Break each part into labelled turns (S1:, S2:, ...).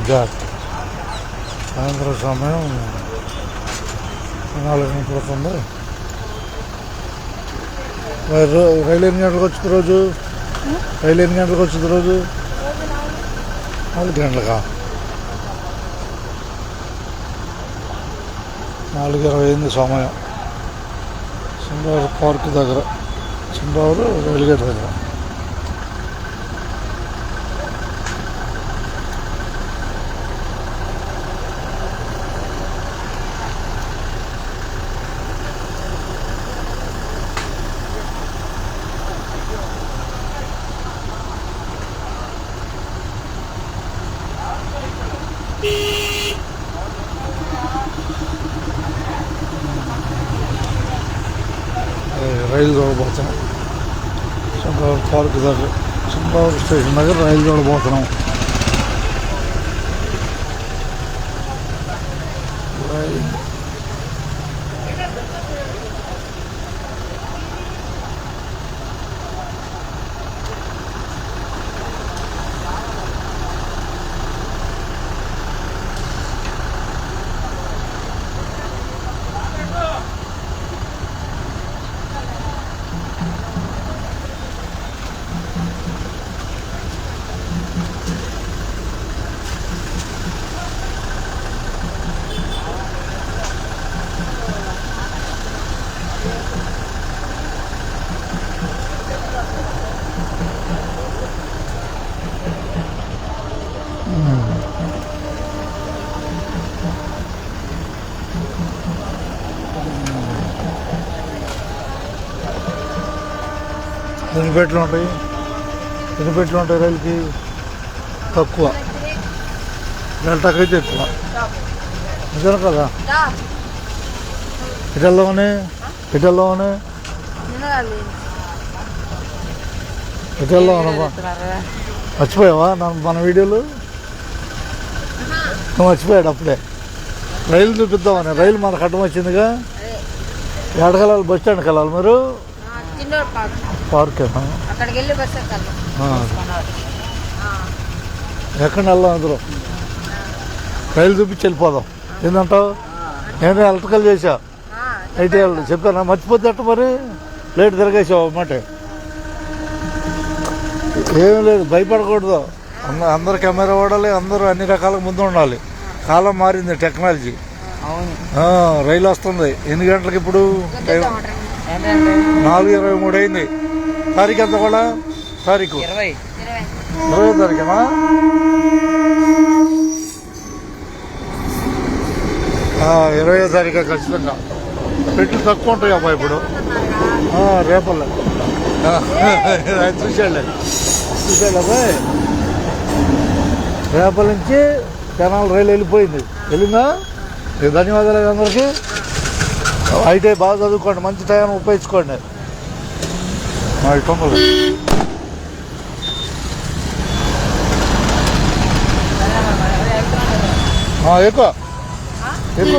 S1: ఘాట్ సాయంత్రం సమయం 4 గంటల అవుతుంది. రైలు ఎన్ని గంటలకు వచ్చింది రోజు? రైలు ఎన్ని గంటలకు వచ్చింది రోజు? 4 గంటలకా? 4:20 సమయం. చంద్రబాబు పార్క్ దగ్గర, చంద్రబాబు రైలుగేట్ దగ్గర. రైలు చూడబోతున్నాం. చంద్రబాబు పార్క్ దగ్గర, చంద్రబాబు స్టేషన్ దగ్గర రైలు చూడబోతున్నాం. ఎన్ని పెట్టలు ఉంటాయి రైలుకి? తక్కువ. డెల్టాకైతే ఎక్కువ. నిజం కదా? ఎటల్లో ఉన్నాయి? మర్చిపోయావా మన వీడియోలు? నువ్వు మర్చిపోయాడు అప్పుడే. రైలు చూపిద్దామని. రైలు మనకు అడ్డం వచ్చిందిగా. ఎక్కడికి వెళ్ళాలి? బస్ స్టాండ్కి వెళ్ళాలి. మీరు పార్క్ ఎక్కడ వెళ్దాం? అందరూ రైలు చూపించి వెళ్ళిపోదాం. ఏంటంటావు? నేను ఎలక్ట్రికల్ చేసా, ఐటీ చెప్పాను. మర్చిపోతే అట్ట మరి ప్లేట్ తిరగేసావు అన్నమాట. ఏం లేదు, భయపడకూడదు. అందరు కెమెరా వాడాలి, అందరూ అన్ని రకాలుగా ముందు ఉండాలి. కాలం మారింది, టెక్నాలజీ. రైలు వస్తుంది. ఎన్ని గంటలకి ఇప్పుడు? 4:23 అయింది. తారీఖు ఎంత కూడా? తారీఖు 20వ తారీఖునా? ఇరవై తారీఖు ఖచ్చితంగా. పెట్లు తక్కువ ఉంటాయి అబ్బా ఇప్పుడు. రేపల్లే చూసాడులే అబ్బాయి. రేపల నుంచి జనాలు రైలు వెళ్ళిపోయింది. వెళ్ళిందా? ధన్యవాదాలు అందరికీ. అయితే బాగా చదువుకోండి, మంచి టైం ఉపయోగించుకోండి. ఎక్కువ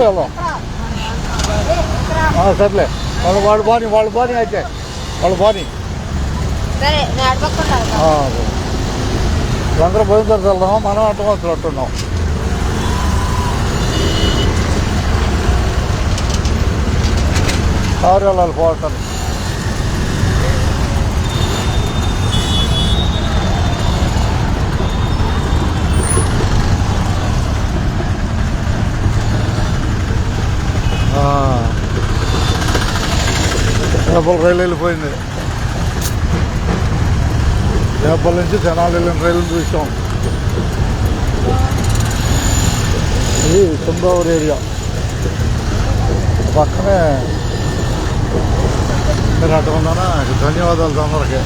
S1: వెళ్దాం. సర్లే, వాళ్ళు బాని అయితే వాళ్ళు బాని అందరూ పోయిన తర్వాత వెళ్దామా? మనం అట్టున్నాం. కారు వెళ్ళాలి పోవటానికి. రేపల రైలు వెళ్ళిపోయింది. రేపల నుంచి జనాలు వెళ్ళిన రైలు చూసాం. ఇది చంద్రబాబు ఏరియా పక్కనే. మీరు అటు ఉందనా? ధన్యవాదాలు అందరికీ.